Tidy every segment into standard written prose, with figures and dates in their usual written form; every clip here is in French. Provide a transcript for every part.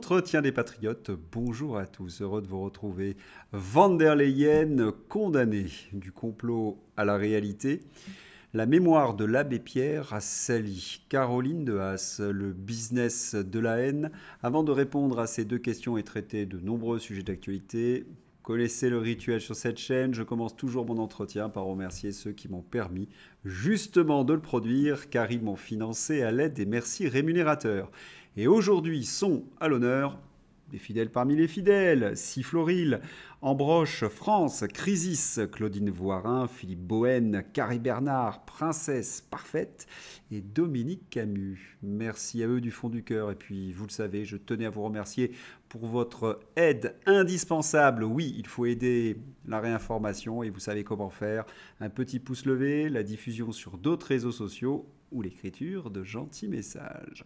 L'entretien des patriotes, bonjour à tous, heureux de vous retrouver. Van der Leyen condamné du complot à la réalité. La mémoire de l'abbé Pierre a sali. Caroline de Haas, le business de la haine. Avant de répondre à ces deux questions et traiter de nombreux sujets d'actualité, connaissez le rituel sur cette chaîne, je commence toujours mon entretien par remercier ceux qui m'ont permis justement de le produire car ils m'ont financé à l'aide des merci rémunérateurs. Et aujourd'hui sont à l'honneur des fidèles parmi les fidèles, Siffloril, Ambroche France, Crisis, Claudine Voirin, Philippe Bohen, Carrie Bernard, Princesse Parfaite et Dominique Camus. Merci à eux du fond du cœur. Et puis, vous le savez, je tenais à vous remercier pour votre aide indispensable. Oui, il faut aider la réinformation et vous savez comment faire. Un petit pouce levé, la diffusion sur d'autres réseaux sociaux ou l'écriture de gentils messages.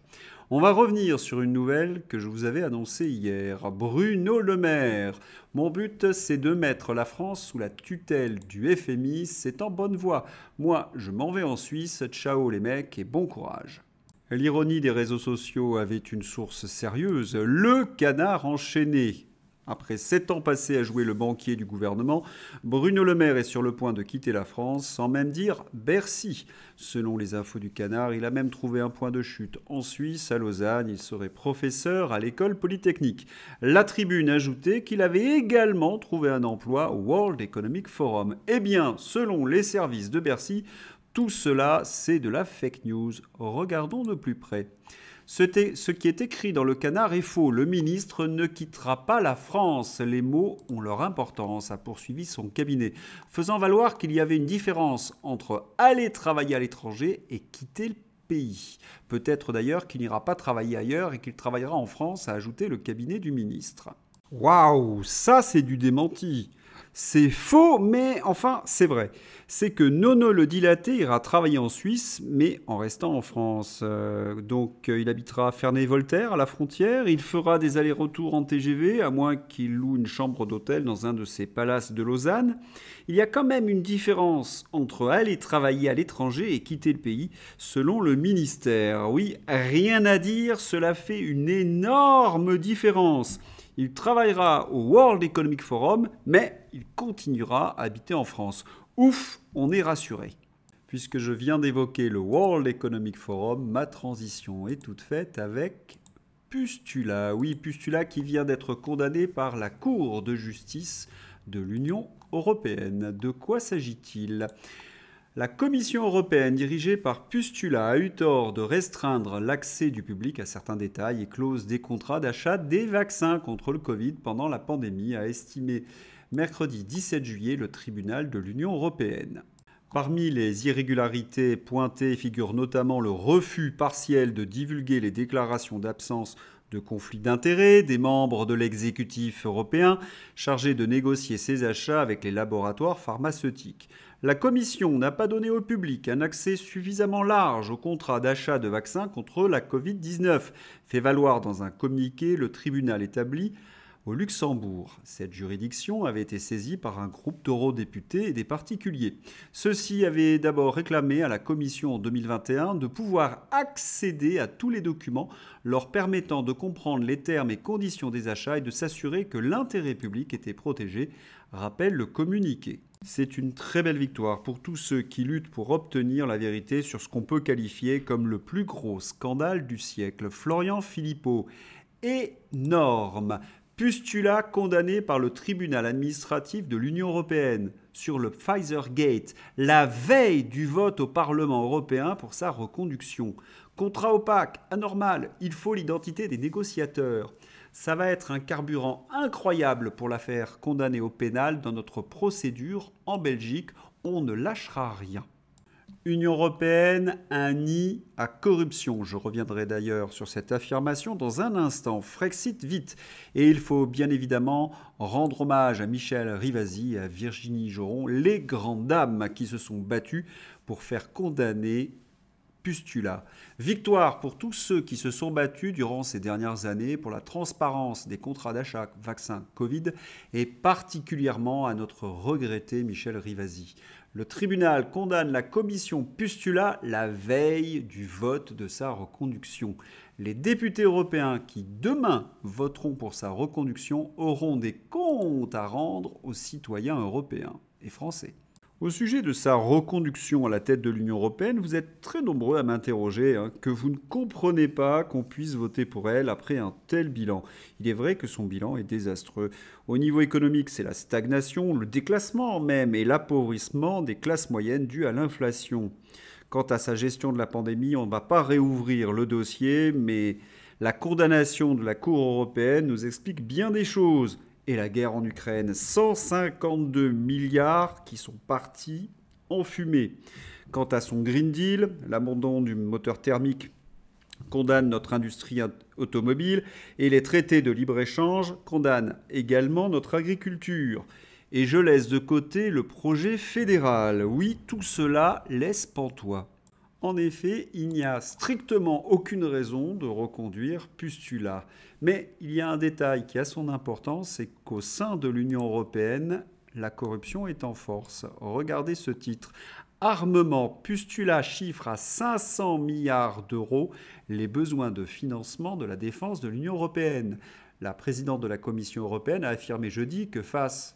On va revenir sur une nouvelle que je vous avais annoncée hier. Bruno Le Maire. Mon but, c'est de mettre la France sous la tutelle du FMI. C'est en bonne voie. Moi, je m'en vais en Suisse. Ciao les mecs et bon courage. L'ironie des réseaux sociaux avait une source sérieuse. Le canard enchaîné. Après 7 ans passés à jouer le banquier du gouvernement, Bruno Le Maire est sur le point de quitter la France, sans même dire Bercy. Selon les infos du Canard, il a même trouvé un point de chute en Suisse, à Lausanne. Il serait professeur à l'école polytechnique. La Tribune ajoutait qu'il avait également trouvé un emploi au World Economic Forum. Eh bien, selon les services de Bercy, tout cela, c'est de la fake news. Regardons de plus près. Ce qui est écrit dans le Canard est faux. Le ministre ne quittera pas la France. Les mots ont leur importance, a poursuivi son cabinet, faisant valoir qu'il y avait une différence entre aller travailler à l'étranger et quitter le pays. Peut-être d'ailleurs qu'il n'ira pas travailler ailleurs et qu'il travaillera en France, a ajouté le cabinet du ministre. Waouh, ça c'est du démenti. C'est faux, mais enfin, c'est vrai. C'est que Nono le dilaté ira travailler en Suisse, mais en restant en France. Il habitera Ferney-Voltaire, à la frontière. Il fera des allers-retours en TGV, à moins qu'il loue une chambre d'hôtel dans un de ses palaces de Lausanne. Il y a quand même une différence entre aller travailler à l'étranger et quitter le pays, selon le ministère. Oui, rien à dire, cela fait une énorme différence. Il travaillera au World Economic Forum, mais il continuera à habiter en France. Ouf, on est rassuré. Puisque je viens d'évoquer le World Economic Forum, ma transition est toute faite avec Pustula. Oui, Pustula qui vient d'être condamné par la Cour de justice de l'Union européenne. De quoi s'agit-il ? La Commission européenne, dirigée par Pustula, a eu tort de restreindre l'accès du public à certains détails et clauses des contrats d'achat des vaccins contre le Covid pendant la pandémie, a estimé mercredi 17 juillet le tribunal de l'Union européenne. Parmi les irrégularités pointées figure notamment le refus partiel de divulguer les déclarations d'absence de conflit d'intérêts des membres de l'exécutif européen chargés de négocier ces achats avec les laboratoires pharmaceutiques. La Commission n'a pas donné au public un accès suffisamment large au contrat d'achat de vaccins contre la Covid-19, fait valoir dans un communiqué le tribunal établi au Luxembourg. Cette juridiction avait été saisie par un groupe d'eurodéputés et des particuliers. Ceux-ci avaient d'abord réclamé à la Commission en 2021 de pouvoir accéder à tous les documents leur permettant de comprendre les termes et conditions des achats et de s'assurer que l'intérêt public était protégé, rappelle le communiqué. C'est une très belle victoire pour tous ceux qui luttent pour obtenir la vérité sur ce qu'on peut qualifier comme le plus gros scandale du siècle. Florian Philippot, énorme. Pustula condamné par le tribunal administratif de l'Union européenne sur le Pfizer Gate, la veille du vote au Parlement européen pour sa reconduction. Contrat opaque, anormal, il faut l'identité des négociateurs. Ça va être un carburant incroyable pour la faire condamner au pénal dans notre procédure en Belgique. On ne lâchera rien. Union européenne, un nid à corruption. Je reviendrai d'ailleurs sur cette affirmation dans un instant. Frexit vite. Et il faut bien évidemment rendre hommage à Michel Rivasi et à Virginie Joron, les grandes dames qui se sont battues pour faire condamner Pustula. Victoire pour tous ceux qui se sont battus durant ces dernières années pour la transparence des contrats d'achat vaccins Covid et particulièrement à notre regretté Michel Rivasi. Le tribunal condamne la commission Pustula la veille du vote de sa reconduction. Les députés européens qui demain voteront pour sa reconduction auront des comptes à rendre aux citoyens européens et français. Au sujet de sa reconduction à la tête de l'Union européenne, vous êtes très nombreux à m'interroger que vous ne comprenez pas qu'on puisse voter pour elle après un tel bilan. Il est vrai que son bilan est désastreux. Au niveau économique, c'est la stagnation, le déclassement même et l'appauvrissement des classes moyennes dû à l'inflation. Quant à sa gestion de la pandémie, on ne va pas réouvrir le dossier, mais la condamnation de la Cour européenne nous explique bien des choses. Et la guerre en Ukraine, 152 milliards qui sont partis en fumée. Quant à son Green Deal, l'abandon du moteur thermique condamne notre industrie automobile et les traités de libre-échange condamnent également notre agriculture. Et je laisse de côté le projet fédéral. Oui, tout cela laisse pantois. En effet, il n'y a strictement aucune raison de reconduire Pustula. Mais il y a un détail qui a son importance, c'est qu'au sein de l'Union européenne, la corruption est en force. Regardez ce titre. Armement, Pustula chiffre à 500 milliards d'euros les besoins de financement de la défense de l'Union européenne. La présidente de la Commission européenne a affirmé jeudi que face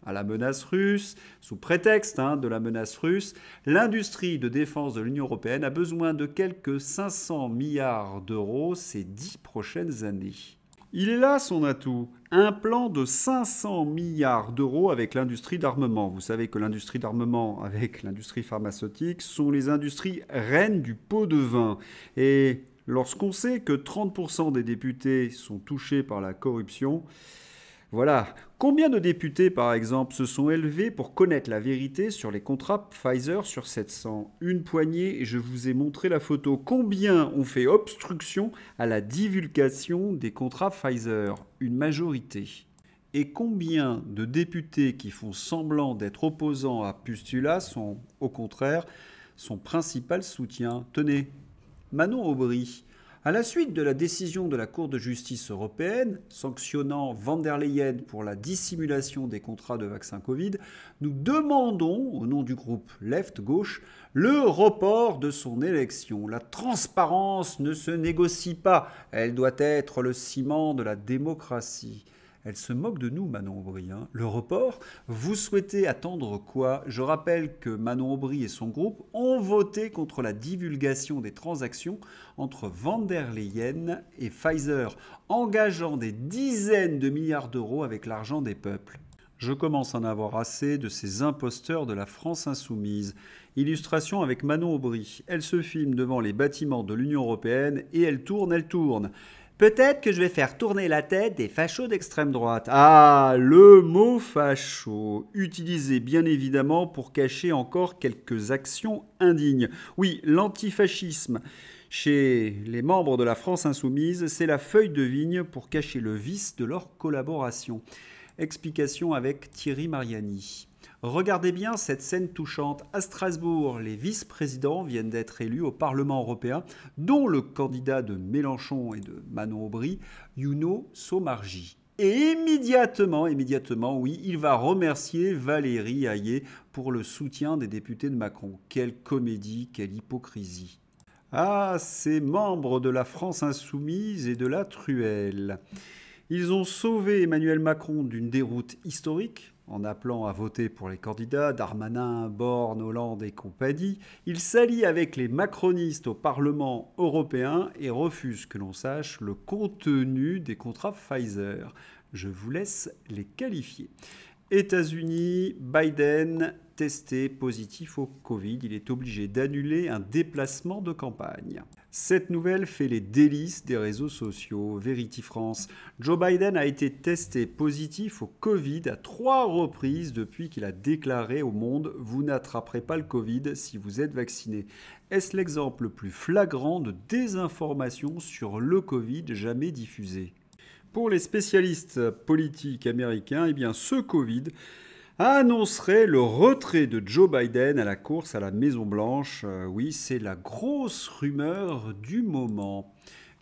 à la menace russe, sous prétexte de la menace russe, l'industrie de défense de l'Union européenne a besoin de quelques 500 milliards d'euros ces 10 prochaines années. Il est là son atout, un plan de 500 milliards d'euros avec l'industrie d'armement. Vous savez que l'industrie d'armement avec l'industrie pharmaceutique sont les industries reines du pot de vin. Et lorsqu'on sait que 30% des députés sont touchés par la corruption, voilà. Combien de députés, par exemple, se sont élevés pour connaître la vérité sur les contrats Pfizer sur 700 ? Une poignée, et je vous ai montré la photo. Combien ont fait obstruction à la divulgation des contrats Pfizer ? Une majorité. Et combien de députés qui font semblant d'être opposants à Pustula sont, au contraire, son principal soutien ? Tenez, Manon Aubry. À la suite de la décision de la Cour de justice européenne sanctionnant Van der Leyen pour la dissimulation des contrats de vaccins Covid, nous demandons, au nom du groupe Left-Gauche, le report de son élection. La transparence ne se négocie pas, elle doit être le ciment de la démocratie. Elle se moque de nous, Manon Aubry. Le report, vous souhaitez attendre quoi ? Je rappelle que Manon Aubry et son groupe ont voté contre la divulgation des transactions entre Van der Leyen et Pfizer, engageant des dizaines de milliards d'euros avec l'argent des peuples. Je commence à en avoir assez de ces imposteurs de la France insoumise. Illustration avec Manon Aubry. Elle se filme devant les bâtiments de l'Union européenne et elle tourne. Peut-être que je vais faire tourner la tête des fachos d'extrême droite. Ah, le mot facho, utilisé bien évidemment pour cacher encore quelques actions indignes. Oui, l'antifascisme, chez les membres de la France insoumise, c'est la feuille de vigne pour cacher le vice de leur collaboration. Explication avec Thierry Mariani. Regardez bien cette scène touchante. À Strasbourg, les vice-présidents viennent d'être élus au Parlement européen, dont le candidat de Mélenchon et de Manon Aubry, Youno Sommarji. Et immédiatement, oui, il va remercier Valérie Hayé pour le soutien des députés de Macron. Quelle comédie, quelle hypocrisie. Ah, ces membres de la France insoumise et de la truelle. Ils ont sauvé Emmanuel Macron d'une déroute historique en appelant à voter pour les candidats Darmanin, Borne, Hollande et compagnie. Ils s'allient avec les macronistes au Parlement européen et refusent que l'on sache le contenu des contrats Pfizer. Je vous laisse les qualifier. États-Unis, Biden testé positif au Covid. Il est obligé d'annuler un déplacement de campagne. Cette nouvelle fait les délices des réseaux sociaux. Verity France. Joe Biden a été testé positif au Covid à 3 reprises depuis qu'il a déclaré au monde « Vous n'attraperez pas le Covid si vous êtes vacciné ». Est-ce l'exemple le plus flagrant de désinformation sur le Covid jamais diffusé ? Pour les spécialistes politiques américains, ce Covid annoncerait le retrait de Joe Biden à la course à la Maison-Blanche. Oui, c'est la grosse rumeur du moment.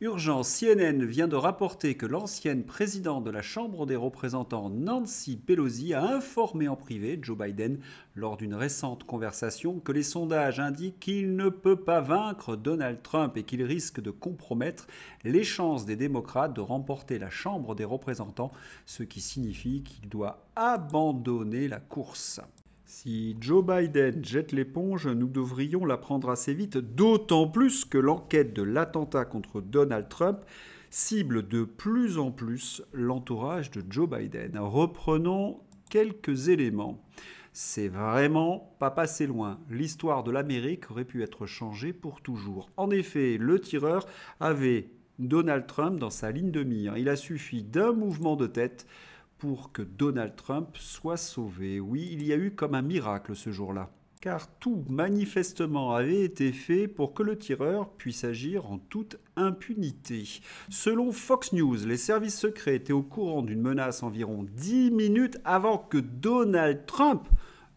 Urgence, CNN vient de rapporter que l'ancienne présidente de la Chambre des représentants, Nancy Pelosi, a informé en privé Joe Biden lors d'une récente conversation que les sondages indiquent qu'il ne peut pas vaincre Donald Trump et qu'il risque de compromettre les chances des démocrates de remporter la Chambre des représentants, ce qui signifie qu'il doit abandonner la course. Si Joe Biden jette l'éponge, nous devrions l'apprendre assez vite, d'autant plus que l'enquête de l'attentat contre Donald Trump cible de plus en plus l'entourage de Joe Biden. Reprenons quelques éléments. C'est vraiment pas passé loin. L'histoire de l'Amérique aurait pu être changée pour toujours. En effet, le tireur avait Donald Trump dans sa ligne de mire. Il a suffi d'un mouvement de tête pour que Donald Trump soit sauvé. Oui, il y a eu comme un miracle ce jour-là. Car tout manifestement avait été fait pour que le tireur puisse agir en toute impunité. Selon Fox News, les services secrets étaient au courant d'une menace environ 10 minutes avant que Donald Trump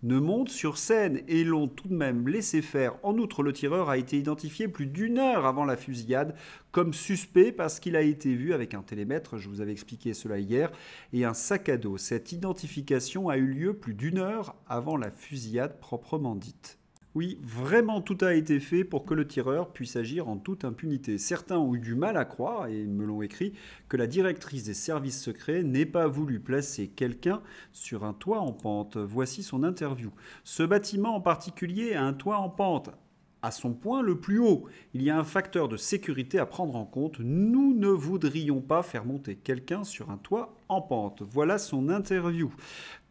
ne monte sur scène et l'ont tout de même laissé faire. En outre, le tireur a été identifié plus d'une heure avant la fusillade comme suspect parce qu'il a été vu avec un télémètre, je vous avais expliqué cela hier, et un sac à dos. Cette identification a eu lieu plus d'une heure avant la fusillade proprement dite. Oui, vraiment tout a été fait pour que le tireur puisse agir en toute impunité. Certains ont eu du mal à croire, et me l'ont écrit, que la directrice des services secrets n'ait pas voulu placer quelqu'un sur un toit en pente. Voici son interview. Ce bâtiment en particulier a un toit en pente. À son point le plus haut, il y a un facteur de sécurité à prendre en compte. Nous ne voudrions pas faire monter quelqu'un sur un toit en pente. Voilà son interview.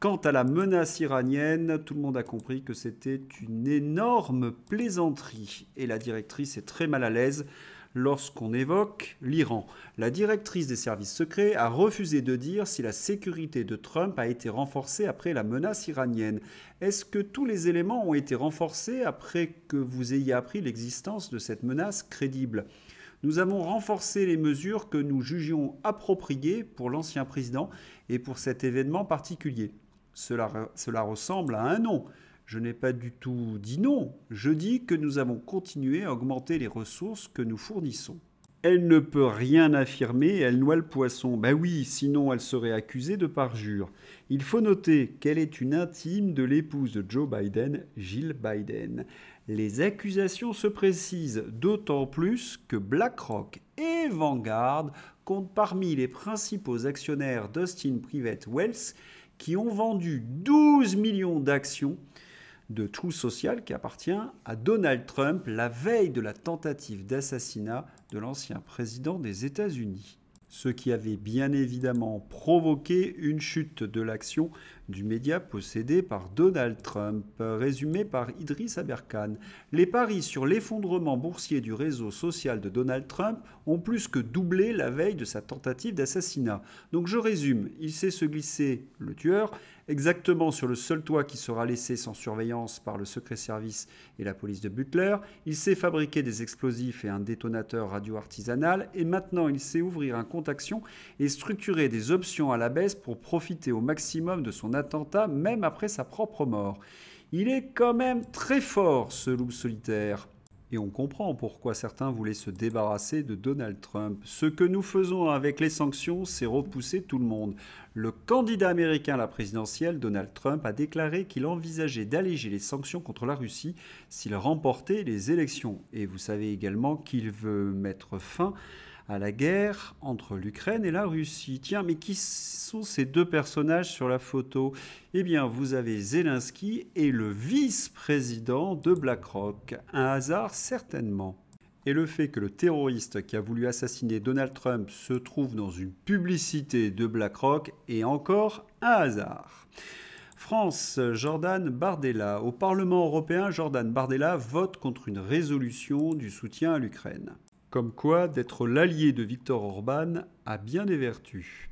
Quant à la menace iranienne, tout le monde a compris que c'était une énorme plaisanterie. Et la directrice est très mal à l'aise lorsqu'on évoque l'Iran. La directrice des services secrets a refusé de dire si la sécurité de Trump a été renforcée après la menace iranienne. Est-ce que tous les éléments ont été renforcés après que vous ayez appris l'existence de cette menace crédible ? Nous avons renforcé les mesures que nous jugions appropriées pour l'ancien président et pour cet événement particulier. Cela ressemble à un non. Je n'ai pas du tout dit non. Je dis que nous avons continué à augmenter les ressources que nous fournissons. Elle ne peut rien affirmer, elle noie le poisson. Ben oui, sinon elle serait accusée de parjure. Il faut noter qu'elle est une intime de l'épouse de Joe Biden, Jill Biden. Les accusations se précisent d'autant plus que BlackRock et Vanguard comptent parmi les principaux actionnaires d'Austin Private Wealth qui ont vendu 12 millions d'actions de Truth Social qui appartient à Donald Trump la veille de la tentative d'assassinat de l'ancien président des États-Unis. Ce qui avait bien évidemment provoqué une chute de l'action du média possédé par Donald Trump, résumé par Idriss Aberkan. Les paris sur l'effondrement boursier du réseau social de Donald Trump ont plus que doublé la veille de sa tentative d'assassinat. Donc je résume, il sait se glisser, le tueur, exactement sur le seul toit qui sera laissé sans surveillance par le Secret Service et la police de Butler. Il sait fabriquer des explosifs et un détonateur radio-artisanal. Et maintenant, il sait ouvrir un compte action et structurer des options à la baisse pour profiter au maximum de son attentat, même après sa propre mort. Il est quand même très fort, ce loup solitaire. Et on comprend pourquoi certains voulaient se débarrasser de Donald Trump. Ce que nous faisons avec les sanctions, c'est repousser tout le monde. Le candidat américain à la présidentielle, Donald Trump, a déclaré qu'il envisageait d'alléger les sanctions contre la Russie s'il remportait les élections. Et vous savez également qu'il veut mettre fin à la guerre entre l'Ukraine et la Russie. Tiens, mais qui sont ces deux personnages sur la photo ? Eh bien, vous avez Zelensky et le vice-président de BlackRock. Un hasard certainement. Et le fait que le terroriste qui a voulu assassiner Donald Trump se trouve dans une publicité de BlackRock est encore un hasard. France, Jordan Bardella. Au Parlement européen, Jordan Bardella vote contre une résolution du soutien à l'Ukraine. Comme quoi, d'être l'allié de Viktor Orban a bien des vertus.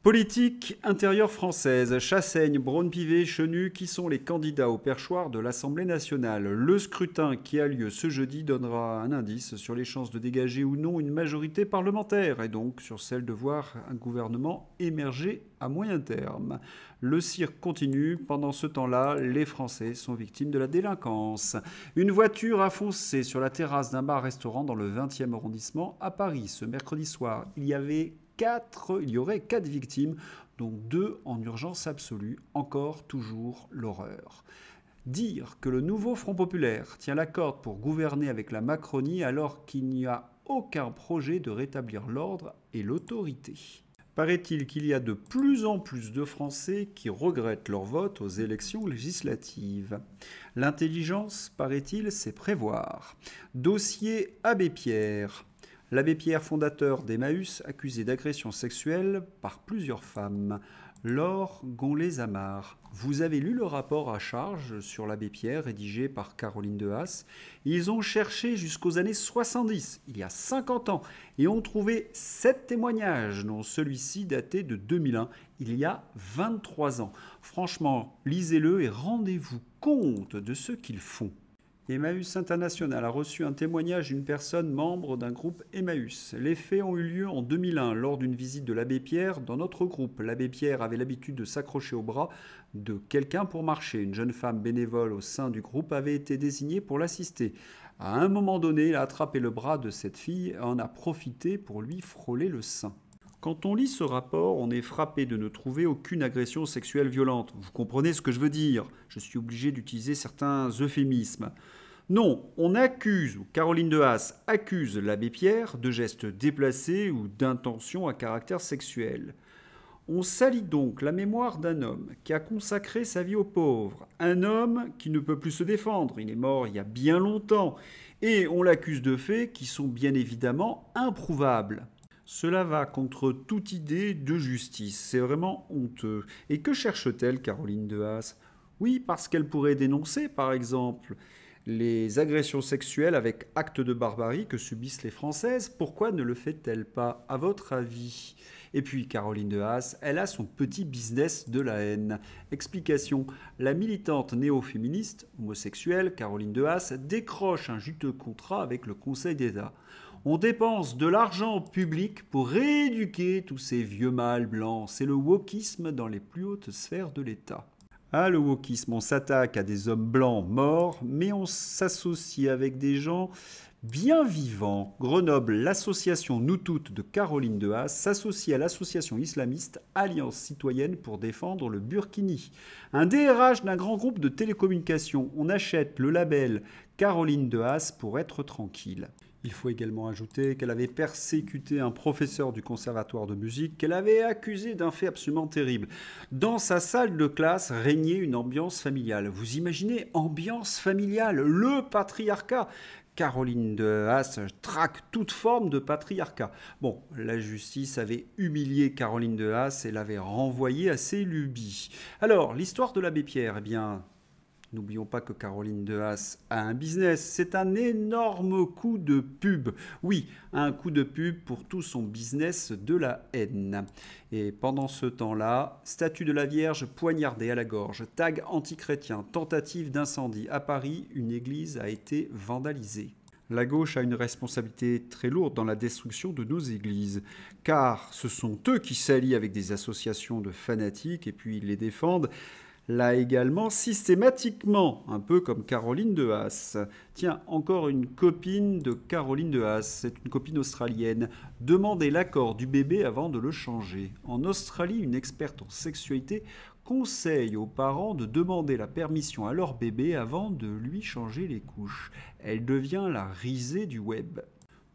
Politique intérieure française, Chassaigne, Braun-Pivet, Chenu, qui sont les candidats au perchoir de l'Assemblée nationale. Le scrutin qui a lieu ce jeudi donnera un indice sur les chances de dégager ou non une majorité parlementaire et donc sur celle de voir un gouvernement émerger à moyen terme. Le cirque continue. Pendant ce temps-là, les Français sont victimes de la délinquance. Une voiture a foncé sur la terrasse d'un bar-restaurant dans le 20e arrondissement à Paris ce mercredi soir. Il y aurait 4 victimes, dont 2 en urgence absolue. Encore, toujours, l'horreur. Dire que le nouveau Front populaire tient la corde pour gouverner avec la Macronie alors qu'il n'y a aucun projet de rétablir l'ordre et l'autorité. Paraît-il qu'il y a de plus en plus de Français qui regrettent leur vote aux élections législatives. L'intelligence, paraît-il, c'est prévoir. Dossier Abbé Pierre. L'abbé Pierre, fondateur d'Emmaüs, accusé d'agression sexuelle par plusieurs femmes. Laure Gonlé-Zamar. Vous avez lu le rapport à charge sur l'abbé Pierre, rédigé par Caroline Dehaas. Ils ont cherché jusqu'aux années 70, il y a 50 ans, et ont trouvé 7 témoignages, dont celui-ci daté de 2001, il y a 23 ans. Franchement, lisez-le et rendez-vous compte de ce qu'ils font. Emmaüs International a reçu un témoignage d'une personne membre d'un groupe Emmaüs. Les faits ont eu lieu en 2001 lors d'une visite de l'abbé Pierre dans notre groupe. L'abbé Pierre avait l'habitude de s'accrocher au bras de quelqu'un pour marcher. Une jeune femme bénévole au sein du groupe avait été désignée pour l'assister. À un moment donné, il a attrapé le bras de cette fille et en a profité pour lui frôler le sein. Quand on lit ce rapport, on est frappé de ne trouver aucune agression sexuelle violente. Vous comprenez ce que je veux dire? Je suis obligé d'utiliser certains euphémismes. Non, on accuse, ou Caroline Dehaas accuse l'abbé Pierre de gestes déplacés ou d'intentions à caractère sexuel. On salit donc la mémoire d'un homme qui a consacré sa vie aux pauvres, un homme qui ne peut plus se défendre, il est mort il y a bien longtemps, et on l'accuse de faits qui sont bien évidemment improuvables. Cela va contre toute idée de justice, c'est vraiment honteux. Et que cherche-t-elle, Caroline Dehaas? Oui, parce qu'elle pourrait dénoncer, par exemple, les agressions sexuelles avec actes de barbarie que subissent les Françaises. Pourquoi ne le fait-elle pas, à votre avis? Et puis Caroline Dehaas, elle a son petit business de la haine. Explication, la militante néo-féministe homosexuelle Caroline Dehaas décroche un juteux contrat avec le Conseil d'État. On dépense de l'argent public pour rééduquer tous ces vieux mâles blancs. C'est le wokisme dans les plus hautes sphères de l'État. Ah, le wokisme, on s'attaque à des hommes blancs morts, mais on s'associe avec des gens bien vivants. Grenoble, l'association Nous Toutes de Caroline Dehaas s'associe à l'association islamiste Alliance Citoyenne pour défendre le Burkini. Un DRH d'un grand groupe de télécommunications. On achète le label Caroline Dehaas pour être tranquille. Il faut également ajouter qu'elle avait persécuté un professeur du conservatoire de musique qu'elle avait accusé d'un fait absolument terrible. Dans sa salle de classe régnait une ambiance familiale. Vous imaginez, ambiance familiale, le patriarcat. Caroline Dehaas traque toute forme de patriarcat. Bon, la justice avait humilié Caroline Dehaas et l'avait renvoyée à ses lubies. Alors, l'histoire de l'abbé Pierre, eh bien... N'oublions pas que Caroline Dehaas a un business, c'est un énorme coup de pub. Oui, un coup de pub pour tout son business de la haine. Et pendant ce temps-là, statue de la Vierge poignardée à la gorge, tag antichrétien, tentative d'incendie. À Paris, une église a été vandalisée. La gauche a une responsabilité très lourde dans la destruction de nos églises, car ce sont eux qui s'allient avec des associations de fanatiques et puis ils les défendent. Là également, systématiquement, un peu comme Caroline Dehaas. Tiens, encore une copine de Caroline Dehaas, c'est une copine australienne. Demandez l'accord du bébé avant de le changer. En Australie, une experte en sexualité conseille aux parents de demander la permission à leur bébé avant de lui changer les couches. Elle devient la risée du web.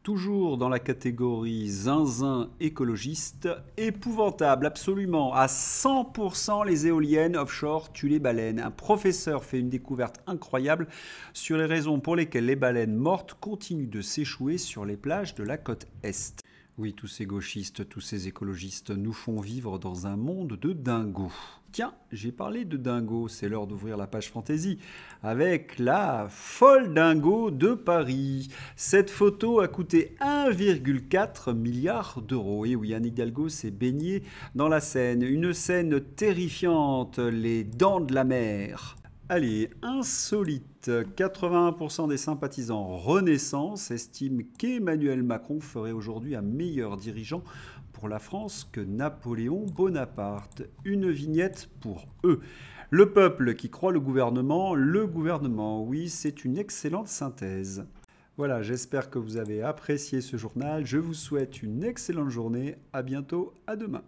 Toujours dans la catégorie zinzin écologiste, épouvantable absolument, à 100% les éoliennes offshore tuent les baleines. Un professeur fait une découverte incroyable sur les raisons pour lesquelles les baleines mortes continuent de s'échouer sur les plages de la côte Est. Oui, tous ces gauchistes, tous ces écologistes nous font vivre dans un monde de dingos. Tiens, j'ai parlé de dingo, c'est l'heure d'ouvrir la page fantaisie avec la folle dingo de Paris. Cette photo a coûté 1,4 milliard d'euros. Et oui, Anne Hidalgo s'est baignée dans la Seine. Une scène terrifiante, les dents de la mer. Allez, insolite. 81% des sympathisants Renaissance estiment qu'Emmanuel Macron ferait aujourd'hui un meilleur dirigeant pour la France que Napoléon Bonaparte. Une vignette pour eux. Le peuple qui croit le gouvernement, oui, c'est une excellente synthèse. Voilà, j'espère que vous avez apprécié ce journal. Je vous souhaite une excellente journée. À bientôt, à demain.